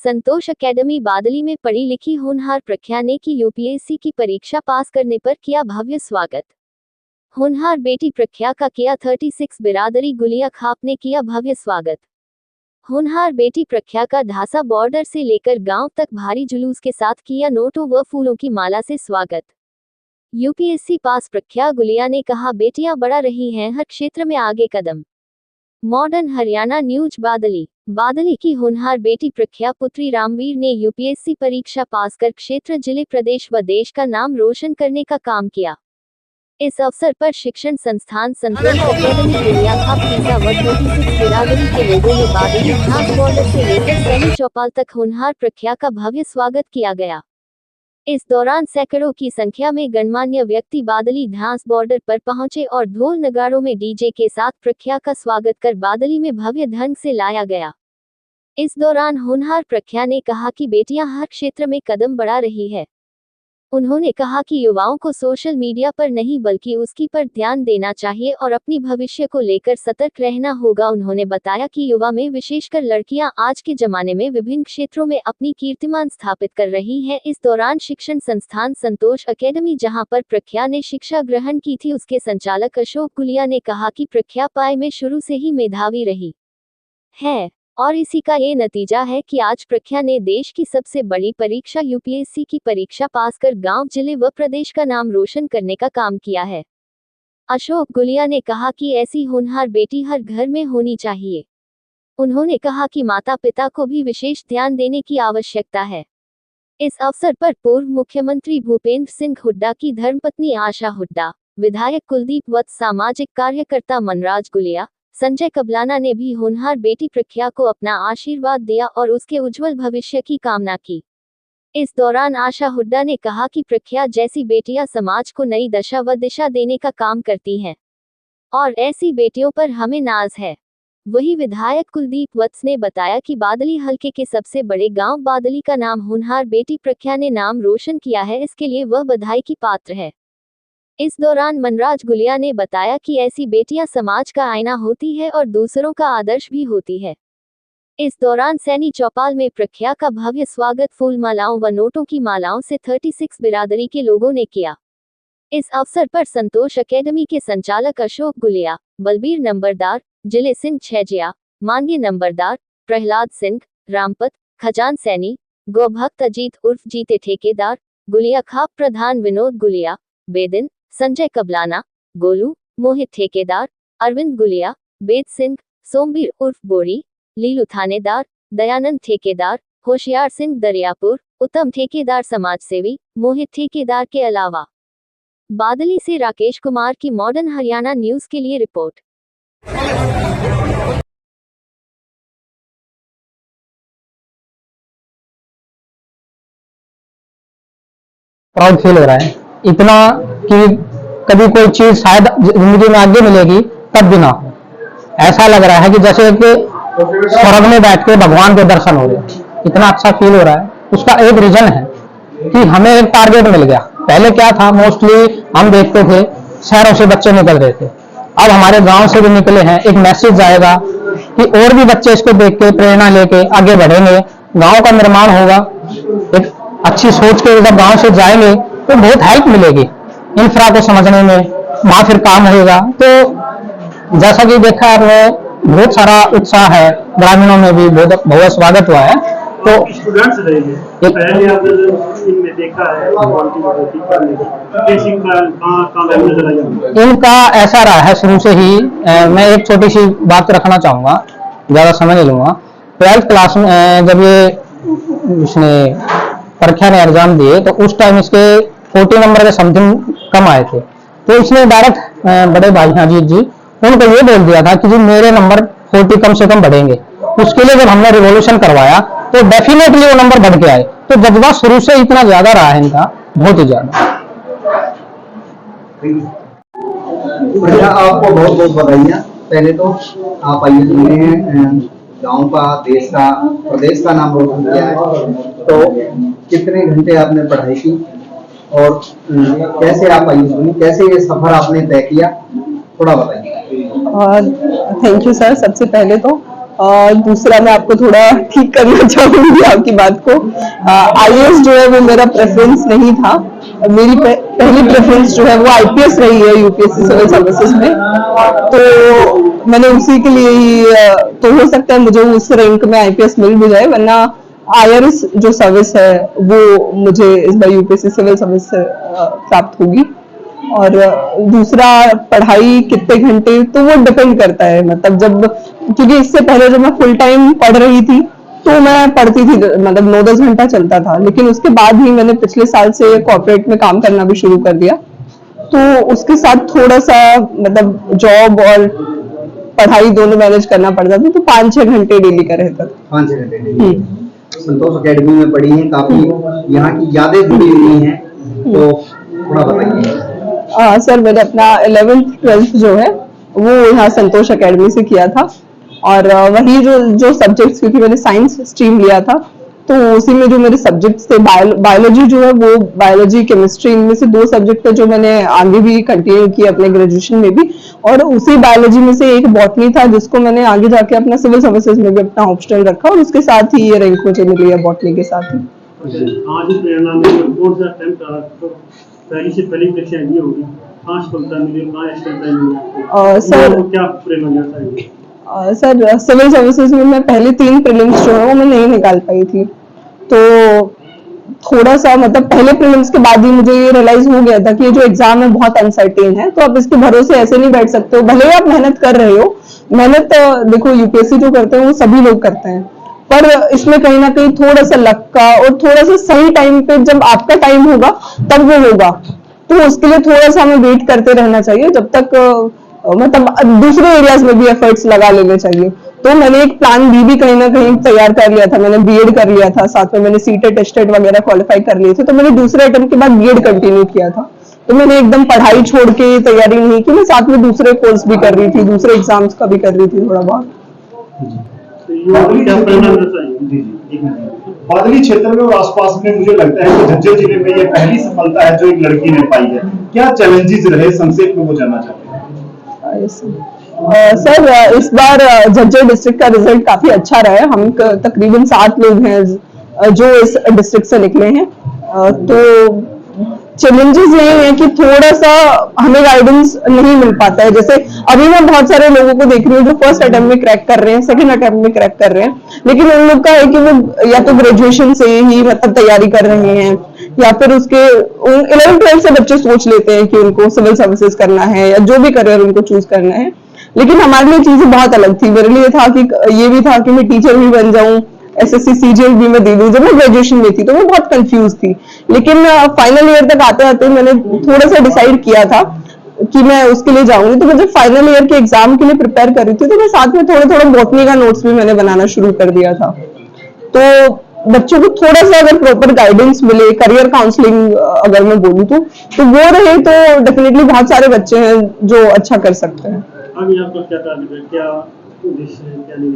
संतोष academy बादली में पढ़ी लिखी होनहार प्रख्या ने की यूपीएससी की परीक्षा पास करने पर किया भव्य स्वागत। होनहार बेटी प्रख्या का किया 36 बिरादरी गुलिया खाप ने किया भव्य स्वागत। होनहार बेटी प्रख्या का ढासा बॉर्डर से लेकर गांव तक भारी जुलूस के साथ किया नोटों व फूलों की माला से स्वागत। यूपीएससी पास प्रख्या गुलिया ने कहा, बेटियां बढ़ा रही हैं हर क्षेत्र में आगे कदम। मॉडर्न हरियाणा न्यूज बादली की होनहार बेटी प्रख्या पुत्री रामवीर ने यूपीएससी परीक्षा पास कर क्षेत्र, जिले, प्रदेश व देश का नाम रोशन करने का काम किया। इस अवसर पर शिक्षण संस्थान संतोष एकेडमी गुलिया खाप पीसा व 36 बिरादरी के लोगों ने बादली ढास बॉर्डर से लेकर सैनी चौपाल तक होनहार प्रख्या का भव्य स्वागत किया गया। इस दौरान सैकड़ों की संख्या में गणमान्य व्यक्ति बादली ढास बॉर्डर पर पहुंचे और ढोल नगाड़ों में डीजे के साथ प्रख्या का स्वागत कर बादली में भव्य ढंग से लाया गया। इस दौरान होनहार प्रख्या ने कहा कि बेटियां हर क्षेत्र में कदम बढ़ा रही है। उन्होंने कहा कि युवाओं को सोशल मीडिया पर नहीं बल्कि उसकी पर ध्यान देना चाहिए और अपनी भविष्य को लेकर सतर्क रहना होगा। उन्होंने बताया कि युवा में विशेषकर लड़कियां आज के जमाने में विभिन्न क्षेत्रों में अपनी कीर्तिमान स्थापित कर रही हैं। इस दौरान शिक्षण संस्थान संतोष एकेडमी, जहां पर प्रख्या ने शिक्षा ग्रहण की थी, उसके संचालक अशोक गुलिया ने कहा कि प्रख्या पढ़ाई में शुरू से ही मेधावी रही है और इसी का ये नतीजा है कि आज प्रख्या ने देश की सबसे बड़ी परीक्षा यूपीएससी की परीक्षा पास कर गांव, जिले व प्रदेश का नाम रोशन करने का काम किया है। अशोक गुलिया ने कहा कि ऐसी होनहार बेटी हर घर में होनी चाहिए। उन्होंने कहा कि माता पिता को भी विशेष ध्यान देने की आवश्यकता है। इस अवसर पर पूर्व मुख्यमंत्री भूपेंद्र सिंह हुड्डा की धर्मपत्नी आशा हुड्डा, विधायक कुलदीप वत्स, सामाजिक कार्यकर्ता मनराज गुलिया, संजय कबलाना ने भी होनहार बेटी प्रख्या को अपना आशीर्वाद दिया और उसके उज्जवल भविष्य की कामना की। इस दौरान आशा हुड्डा ने कहा कि प्रख्या जैसी बेटियां समाज को नई दशा व दिशा देने का काम करती हैं और ऐसी बेटियों पर हमें नाज है। वही विधायक कुलदीप वत्स ने बताया कि बादली हलके के सबसे बड़े गांव बादली का नाम होनहार बेटी प्रख्या ने नाम रोशन किया है, इसके लिए वह बधाई की पात्र है। इस दौरान मनराज गुलिया ने बताया कि ऐसी बेटियां समाज का आईना होती है और दूसरों का आदर्श भी होती है। इस दौरान सैनी चौपाल में प्रख्या का भव्य स्वागत फूल मालाओं व नोटों की मालाओं से 36 बिरादरी के लोगों ने किया। इस अवसर पर संतोष एकेडमी के संचालक अशोक गुलिया, बलबीर नंबरदार, जिले सिंह छैजिया, मानगी नंबरदार, प्रहलाद सिंह, रामपत, खजान सैनी, गौभक्त अजीत उर्फ जीते ठेकेदार, गुलिया खाप प्रधान विनोद गुलिया, बेदिन, संजय कबलाना, गोलू, मोहित ठेकेदार, अरविंद गुलिया, बेद सिंह, सोमवीर उर्फ बोरी, लीलू थानेदार, दयानंद ठेकेदार, होशियार सिंह दरियापुर, उत्तम ठेकेदार समाजसेवी, मोहित ठेकेदार के अलावा। बादली से राकेश कुमार की मॉडर्न हरियाणा न्यूज के लिए रिपोर्ट। प्राउड फील हो रहा है इतना कि कभी कोई चीज शायद जिंदगी में आगे मिलेगी तब भी ना हो। ऐसा लग रहा है कि जैसे कि स्वर्ग में बैठ के भगवान के दर्शन हो रहे हैं। इतना अच्छा फील हो रहा है। उसका एक रीजन है कि हमें एक टारगेट मिल गया। पहले क्या था, मोस्टली हम देखते थे शहरों से बच्चे निकल रहे थे, अब हमारे गांव से भी निकले हैं। एक मैसेज जाएगा कि और भी बच्चे इसको देख के प्रेरणा लेके आगे बढ़ेंगे, गांव का निर्माण होगा। एक अच्छी सोच के जब गांव से जाएंगे तो बहुत हेल्प मिलेगी इंफ्रा को समझने में, वहां फिर काम होगा। तो जैसा कि देखा आपने, बहुत सारा उत्साह है, ग्रामीणों में भी बहुत स्वागत हुआ है। तो स्टूडेंट्स रहेंगे पहले आपने इनमें देखा है इनका ऐसा रहा है शुरू से ही। मैं एक छोटी सी बात रखना चाहूंगा, ज्यादा समय नहीं लूंगा। 12th क्लास में जब ये इसने परीक्षा ने एग्जाम दिए तो उस टाइम इसके 40 नंबर के समथिंग कम आए थे। तो इसने डायरेक्ट बड़े भाई अजीत जी उनको ये बोल दिया था कि जी मेरे नंबर 40 कम से कम बढ़ेंगे। उसके लिए जब हमने रिवॉल्यूशन करवाया तो डेफिनेटली वो नंबर बढ़ के आए। तो जज्बा शुरू से इतना ज्यादा रहा है इनका, बहुत ही ज्यादा। आपको बहुत बहुत बधाइयाँ। पहले तो आप आइए, गांव का, देश का, प्रदेश का नाम रोशन किया है। तो कितने घंटे आपने पढ़ाई की और कैसे आप आई, कैसे ये सफर आपने तय किया, थोड़ा बताइए। Thank you sir. सबसे पहले तो दूसरा मैं आपको थोड़ा ठीक करना चाहूंगी आपकी बात को। आईएएस जो है वो मेरा प्रेफरेंस नहीं था। मेरी पहली प्रेफरेंस जो है वो आईपीएस रही है यूपीएससी सिविल सर्विसेज में, तो मैंने उसी के लिए ही तो हो सकता है मुझे उस रैंक में आईपीएस मिल भी जाए, वरना आईआरएस जो सर्विस है वो मुझे इस बार यूपीएससी सिविल सर्विस से प्राप्त होगी। और दूसरा, पढ़ाई कितने घंटे, तो वो डिपेंड करता है, मतलब जब, क्योंकि इससे पहले जब मैं फुल टाइम पढ़ रही थी तो मैं पढ़ती थी, मतलब 9-10 घंटा चलता था, लेकिन उसके बाद ही मैंने पिछले साल से कॉर्पोरेट में काम करना भी शुरू कर दिया, तो उसके साथ थोड़ा सा मतलब जॉब और पढ़ाई दोनों मैनेज करना पड़ता था, तो 5-6 घंटे डेली का रहता था। 5-6 घंटे डेली। संतोष एकेडमी में पढ़ी हैं, काफी यहाँ की यादें जुड़ी हुई हैं, तो थोड़ा बताइए। सर, मैंने अपना 11th-12th जो है वो यहाँ संतोष एकेडमी से किया था, और वही जो सब्जेक्ट्स, क्योंकि मैंने साइंस स्ट्रीम लिया था, तो उसी में जो मेरे सब्जेक्ट्स थे, बायोलॉजी जो है वो, बायोलॉजी केमिस्ट्री, इनमें से 2 सब्जेक्ट थे जो मैंने आगे भी कंटिन्यू किया अपने ग्रेजुएशन में भी, और उसी बायोलॉजी में से एक बॉटनी था जिसको मैंने आगे जाके अपना सिविल सर्विसेज में भी अपना ऑप्शनल रखा, और उसके साथ ही ये रैंक मुझे मिली है बॉटनी के साथ ही। आज प्रेरणा में कौन सा अटेम्प्ट रहा, तो पहली से पहली परीक्षा दी होगी, कहाँ सफलता मिली, कहाँ सफलता मिली, सर क्या प्रेरणा चाहिए? सर, सिविल सर्विसेज में मैं पहले 3 प्रीलिम्स जो है वो मैं नहीं निकाल पाई थी, तो थोड़ा सा, मतलब पहले प्रीलिम्स के बाद ही मुझे ये रियलाइज हो गया था कि ये जो एग्जाम है बहुत अनसर्टेन है, तो आप इसके भरोसे ऐसे नहीं बैठ सकते हो, भले ही आप मेहनत कर रहे हो। मेहनत देखो, यूपीएससी जो करते हैं वो सभी लोग करते हैं, पर इसमें कहीं ना कहीं थोड़ा सा लक का, और थोड़ा सा सही टाइम पे जब आपका टाइम होगा तब वो होगा, तो उसके लिए थोड़ा सा हमें वेट करते रहना चाहिए, जब तक मतलब दूसरे एरियाज में भी एफर्ट्स लगा लेने चाहिए। तो मैंने एक प्लान बी भी कहीं ना कहीं तैयार कर लिया था, मैंने बीएड कर लिया था, साथ में मैंने सीटेट टेस्टेड वगैरह क्वालिफाई कर लिए थे, तो मैंने दूसरे अटेम्प्ट के बाद बीएड कंटिन्यू किया था, तो मैंने एकदम पढ़ाई छोड़ के तैयारी नहीं की, मैं साथ में दूसरे कोर्स भी कर रही थी, दूसरे एग्जाम्स का भी कर रही थी थोड़ा बहुत। बादली क्षेत्र में और आसपास में मुझे लगता है कि झज्जर जिले में ये पहली सफलता है जो एक लड़की ने पाई है, क्या चैलेंजेस रहे, संक्षेप में वो जानना चाहते हैं। सर, इस बार झज्जर डिस्ट्रिक्ट का रिजल्ट काफी अच्छा रहा है, हम तकरीबन 7 लोग हैं जो इस डिस्ट्रिक्ट से निकले हैं, तो चैलेंजेस यही है कि थोड़ा सा हमें गाइडेंस नहीं मिल पाता है, जैसे अभी मैं बहुत सारे लोगों को देख रही हूँ जो फर्स्ट अटेम्प्ट में क्रैक कर रहे हैं, सेकंड अटेम्प्ट में क्रैक कर रहे हैं, लेकिन उन लोग का है कि वो या तो ग्रेजुएशन से ही मतलब तैयारी कर रहे हैं, या फिर उसके 11th-12th से बच्चे सोच लेते हैं कि उनको सिविल सर्विसेज करना है या जो भी करियर उनको चूज करना है, लेकिन हमारे लिए चीजें बहुत अलग थी। मेरे लिए था कि ये भी था कि मैं टीचर भी बन जाऊं, एसएससी सीजीएल भी मैं दे दूं। जब मैं ग्रेजुएशन में थी तो मैं बहुत कंफ्यूज थी, लेकिन फाइनल ईयर तक आते आते मैंने थोड़ा सा डिसाइड किया था कि मैं उसके लिए जाऊंगी, तो मैं जब फाइनल ईयर के एग्जाम के लिए प्रिपेयर कर रही थी तो मैं साथ में थोड़ा थोड़ा बॉटनी का नोट्स भी मैंने बनाना शुरू कर दिया था। तो बच्चों को थोड़ा सा अगर प्रॉपर गाइडेंस मिले, करियर काउंसलिंग अगर मैं बोलूँ तो वो रहे, तो डेफिनेटली बहुत सारे बच्चे हैं जो अच्छा कर सकते हैं। आगे आपका क्या टारगेट है, क्या उद्देश्य है, क्या नहीं?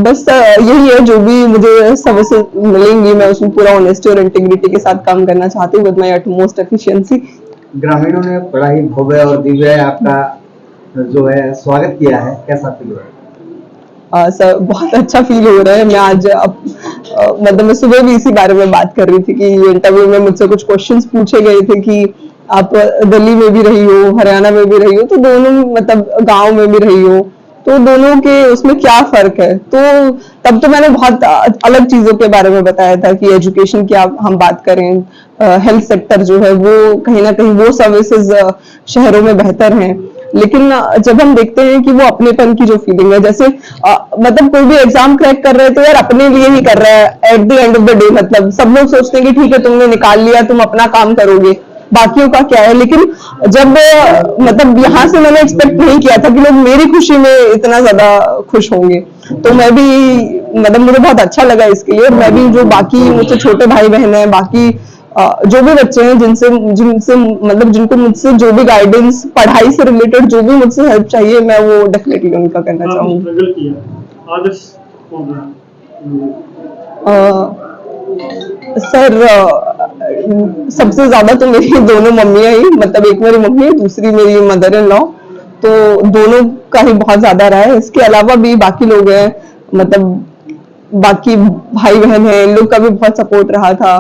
बस यही है, जो भी मुझे सर्विसेज मिलेंगी मैं उसमें पूरा ऑनेस्टी और इंटीग्रिटी के साथ काम करना चाहती हूँ विद माय अटमोस्ट एफिशिएंसी। ग्रामीणों ने बड़ा ही भव्य और दिव्य आपका जो है स्वागत किया है, कैसा फील हो रहा है? सर, बहुत अच्छा फील हो रहा है। मैं आज मतलब मैं सुबह भी इसी बारे में बात कर रही थी कि इंटरव्यू में मुझसे कुछ क्वेश्चंस पूछे गए थे कि आप दिल्ली में भी रही हो, हरियाणा में भी रही हो, तो दोनों मतलब गांव में भी रही हो, तो दोनों के उसमें क्या फर्क है। तो तब तो मैंने बहुत अलग चीजों के बारे में बताया था कि एजुकेशन की हम बात करें, हेल्थ सेक्टर जो है वो कहीं ना कहीं वो सर्विसेज शहरों में बेहतर हैं, लेकिन जब हम देखते हैं कि वो अपनेपन की जो फीलिंग है, जैसे मतलब कोई भी एग्जाम क्रैक कर रहे हैं तो यार अपने लिए ही कर रहा है at the end of the day, मतलब सब लोग सोचते हैं कि ठीक है तुमने निकाल लिया, तुम अपना काम करोगे, बाकियों का क्या है। लेकिन जब मतलब यहाँ से मैंने एक्सपेक्ट नहीं किया था कि लोग मेरी खुशी में इतना ज्यादा खुश होंगे, तो मैं भी मतलब मुझे बहुत अच्छा लगा इसके लिए। मैं भी जो बाकी मुझसे छोटे भाई बहन हैं, बाकी जो भी बच्चे हैं जिनसे मतलब जिनको मुझसे जो भी गाइडेंस, पढ़ाई से रिलेटेड जो भी मुझसे हेल्प चाहिए, मैं वो डेफिनेटली उनका करना चाहूंगी। सर, सबसे ज्यादा तो मेरी दोनों मम्मियां ही, मतलब एक मेरी मम्मी है, दूसरी मेरी मदर इन लॉ, तो दोनों का ही बहुत ज्यादा रहा है। इसके अलावा भी बाकी लोग हैं, मतलब बाकी भाई बहन हैं, इन लोग का भी बहुत सपोर्ट रहा था।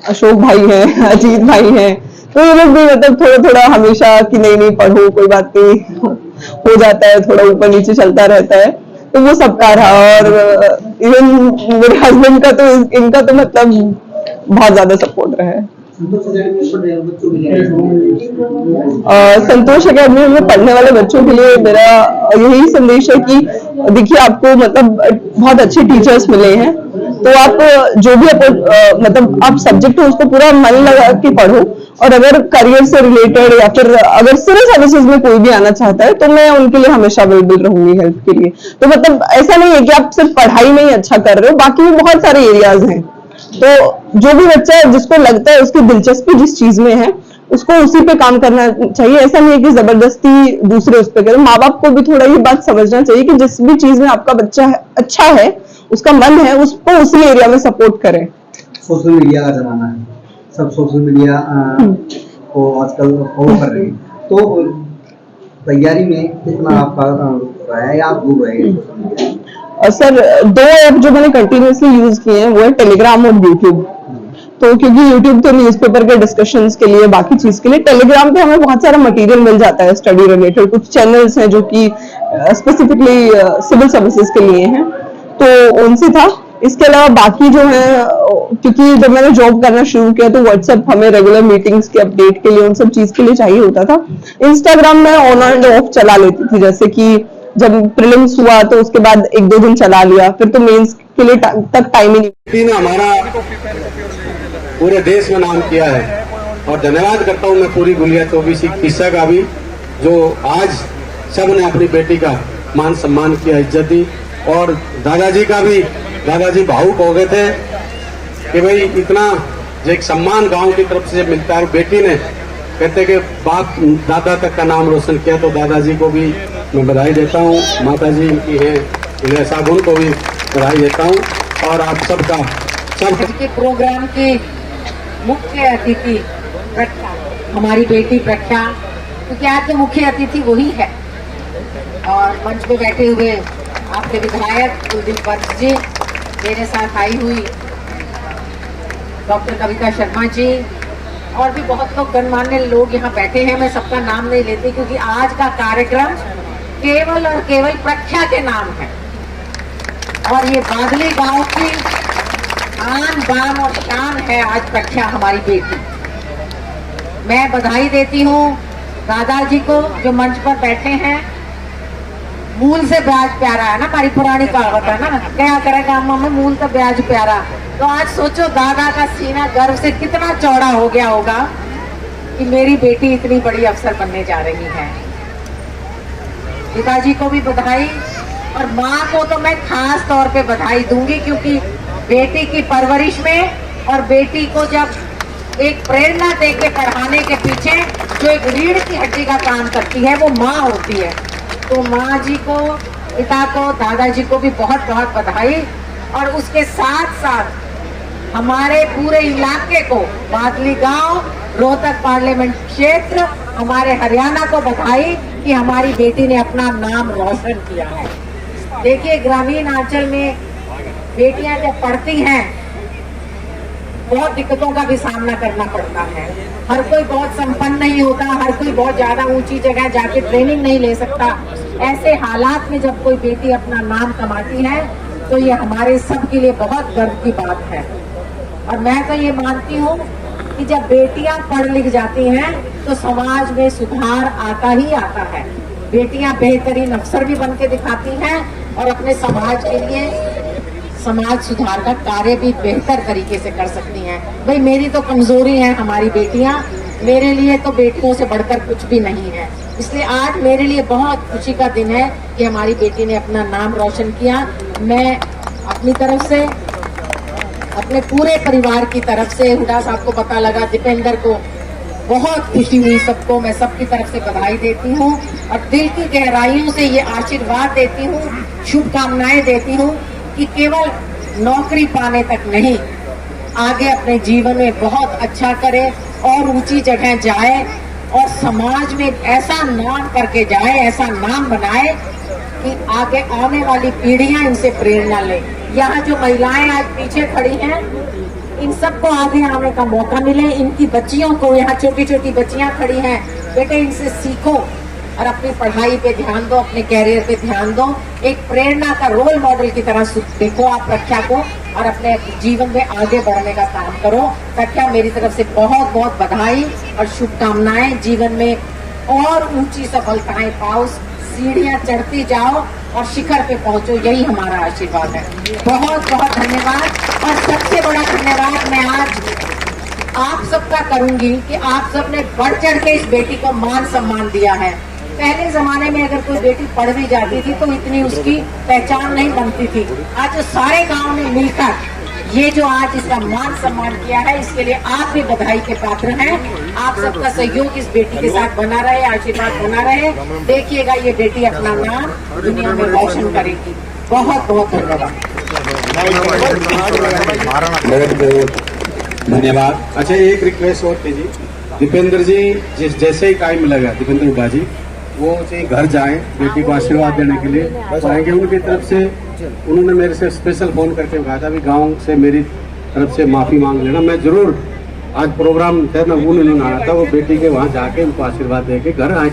अशोक भाई हैं, अजीत भाई हैं, तो ये लोग भी मतलब थोड़ा थोड़ा हमेशा कि नहीं नहीं पढ़ो, कोई बात नहीं, हो जाता है, थोड़ा ऊपर नीचे चलता रहता है, तो वो सबका रहा। और इवन मेरे हस्बैंड का तो इनका तो मतलब बहुत ज्यादा सपोर्ट रहा है। संतोष अकेडमी में पढ़ने वाले बच्चों के लिए मेरा यही संदेश है कि देखिए, आपको मतलब बहुत अच्छे टीचर्स मिले हैं, तो आप जो भी मतलब आप सब्जेक्ट हो उसको पूरा मन लगा के पढ़ो। और अगर करियर से रिलेटेड या फिर अगर सिविल सर्विसेज में कोई भी आना चाहता है तो मैं उनके लिए हमेशा अवेलेबल रहूंगी हेल्प के लिए। तो मतलब ऐसा नहीं है कि आप सिर्फ पढ़ाई में ही अच्छा कर रहे हो, बाकी भी बहुत सारे एरियाज हैं। तो जो भी बच्चा जिसको लगता है उसकी दिलचस्पी जिस चीज में है उसको उसी पे काम करना चाहिए। ऐसा नहीं है कि जबरदस्ती दूसरे उस पे करें। माँ बाप को भी थोड़ा ये बात समझना चाहिए कि जिस भी चीज में आपका बच्चा अच्छा है, उसका मन है, उसको उसी एरिया में सपोर्ट करें। सोशल मीडिया का जमाना है, सब सोशल मीडिया को आजकल फॉलो कर रहे हैं, तो तैयारी में कितना आपका रहा है या आप दूर रहे? सर, 2 ऐप जो मैंने कंटिन्यूअसली यूज किए हैं वो है टेलीग्राम और यूट्यूब। तो क्योंकि यूट्यूब तो न्यूज़पेपर के डिस्कशंस के लिए, बाकी चीज के लिए, टेलीग्राम पे हमें बहुत सारा मटेरियल मिल जाता है स्टडी रिलेटेड। कुछ चैनल्स हैं जो कि स्पेसिफिकली सिविल सर्विसेज के लिए हैं, तो उनसे था। इसके अलावा बाकी जो है, क्योंकि जब मैंने जॉब करना शुरू किया तो व्हाट्सएप हमें रेगुलर मीटिंग्स के अपडेट के लिए, उन सब चीज के लिए चाहिए होता था। इंस्टाग्राम में ऑन एंड ऑफ चला लेती थी, जैसे कि जब प्रीलिम्स हुआ तो उसके बाद 1-2 दिन चला लिया, फिर तो मेंस के लिए तक टाइम ही नहीं। हमारा पूरे देश में नाम किया है, और धन्यवाद करता हूं मैं पूरी गुलिया ओबीसी किस्सा का भी, जो आज सब ने अपनी बेटी का मान सम्मान किया, इज्जत दी। और दादाजी का भी, दादाजी भावुक हो गए थे कि भाई इतना जो एक सम्मान गांव की तरफ से मिलता है। बेटी ने कहते कि बाप दादा तक का नाम रोशन किया, तो दादाजी को भी मैं बधाई देता हूँ। माता जी इनकी है इन्हें साहब, उनको भी बधाई देता हूँ। और आप सबका सब के प्रोग्राम के मुख्य अतिथि प्रख्या, हमारी बेटी प्रख्या, क्योंकि आज के मुख्य अतिथि वही है। और मंच पे बैठे हुए आपके विधायक कुलदीप वत्स जी, मेरे साथ आई हुई डॉक्टर कविता शर्मा जी, और भी बहुत लोग गणमान्य लोग यहाँ बैठे हैं। मैं सबका नाम नहीं लेती क्योंकि आज का कार्यक्रम केवल और केवल प्रख्या के नाम है, और ये बादली गांव की आन बान और शान है आज प्रख्या, हमारी बेटी। मैं बधाई देती हूँ दादाजी को जो मंच पर बैठे हैं। मूल से ब्याज प्यारा है ना, हमारी पुरानी कहावत है ना, क्या करेगा मम्मी मूल तो ब्याज प्यारा। तो आज सोचो दादा का सीना गर्व से कितना चौड़ा हो गया होगा कि मेरी बेटी इतनी बड़ी अफसर बनने जा रही है। पिताजी को भी बधाई, और माँ को तो मैं खास तौर पे बधाई दूंगी, क्योंकि बेटी की परवरिश में और बेटी को जब एक प्रेरणा देके पढ़ाने के पीछे जो एक रीढ़ की हड्डी का काम करती है वो माँ होती है। तो माँ जी को, पिता को, दादाजी को भी बहुत बहुत बधाई। और उसके साथ साथ हमारे पूरे इलाके को, बादली गांव, रोहतक पार्लियामेंट क्षेत्र, हमारे हरियाणा को बधाई कि हमारी बेटी ने अपना नाम रोशन किया है। देखिए, ग्रामीण अंचल में बेटियां जब पढ़ती हैं बहुत दिक्कतों का भी सामना करना पड़ता है। हर कोई बहुत संपन्न नहीं होता, हर कोई बहुत ज्यादा ऊंची जगह जाके ट्रेनिंग नहीं ले सकता। ऐसे हालात में जब कोई बेटी अपना नाम कमाती है तो ये हमारे सब के लिए बहुत गर्व की बात है। और मैं तो ये मानती हूँ कि जब बेटियां पढ़ लिख जाती हैं तो समाज में सुधार आता ही आता है। बेटियां बेहतरीन अफसर भी बन के दिखाती हैं और अपने समाज के लिए समाज सुधार का कार्य भी बेहतर तरीके से कर सकती हैं। भाई मेरी तो कमजोरी है हमारी बेटियां, मेरे लिए तो बेटियों से बढ़कर कुछ भी नहीं है। इसलिए आज मेरे लिए बहुत खुशी का दिन है कि हमारी बेटी ने अपना नाम रोशन किया। मैं अपनी तरफ से, अपने पूरे परिवार की तरफ से, हुडा साहब को पता लगा, दीपेंद्र को बहुत खुशी हुई, सबको मैं सबकी तरफ से बधाई देती हूँ और दिल की गहराइयों से ये आशीर्वाद देती हूँ, शुभकामनाएं देती हूँ कि केवल नौकरी पाने तक नहीं, आगे अपने जीवन में बहुत अच्छा करे और ऊंची जगह जाए और समाज में ऐसा नाम करके जाए, ऐसा नाम बनाए कि आगे आने वाली पीढ़ियां इनसे प्रेरणा ले। यहाँ जो महिलाएं आज पीछे खड़ी हैं, इन सबको आगे आने का मौका मिले। इनकी बच्चियों को, यहाँ छोटी छोटी बच्चियां खड़ी हैं, बेटे इनसे सीखो और अपनी पढ़ाई पे ध्यान दो, अपने कैरियर पे ध्यान दो। एक प्रेरणा का रोल मॉडल की तरह देखो आप प्रख्या को और अपने जीवन में आगे बढ़ने का काम करो। प्रख्या, मेरी तरफ से बहुत बहुत बधाई और शुभकामनाएं। जीवन में और ऊंची सफलताएं पाओ, सीढ़ियां चढ़ती जाओ और शिखर पे पहुंचो, यही हमारा आशीर्वाद है। बहुत बहुत धन्यवाद। और सबसे बड़ा धन्यवाद मैं आज आप सबका करूंगी कि आप सबने बढ़ चढ़ के इस बेटी को मान सम्मान दिया है। पहले जमाने में अगर कोई बेटी पढ़ भी जाती थी तो इतनी उसकी पहचान नहीं बनती थी। आज जो सारे गांव ने मिलकर ये जो आज इसका मान सम्मान किया है, इसके लिए आप भी बधाई के पात्र हैं। आप सबका सहयोग इस बेटी के साथ बना रहे, आशीर्वाद बना रहे। देखिएगा ये बेटी अपना नाम दुनिया में रोशन करेगी। बहुत बहुत धन्यवाद। धन्यवाद। अच्छा, एक रिक्वेस्ट और थी जी, दीपेंद्र जी जैसे ही टाइम मिलेगा, दीपेंद्र बाजी वो घर जाएं बेटी को आशीर्वाद देने के लिए आएंगे। उनकी तरफ से उन्होंने मेरे से स्पेशल फोन करके कहा था भी गांव से मेरी तरफ से माफी मांग लेना। मैं जरूर, आज प्रोग्राम थे ना, उन्होंने आना था, वो बेटी के वहाँ जाके उनको आशीर्वाद दे के घर आए,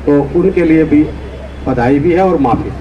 तो उनके लिए भी बधाई भी है और माफी।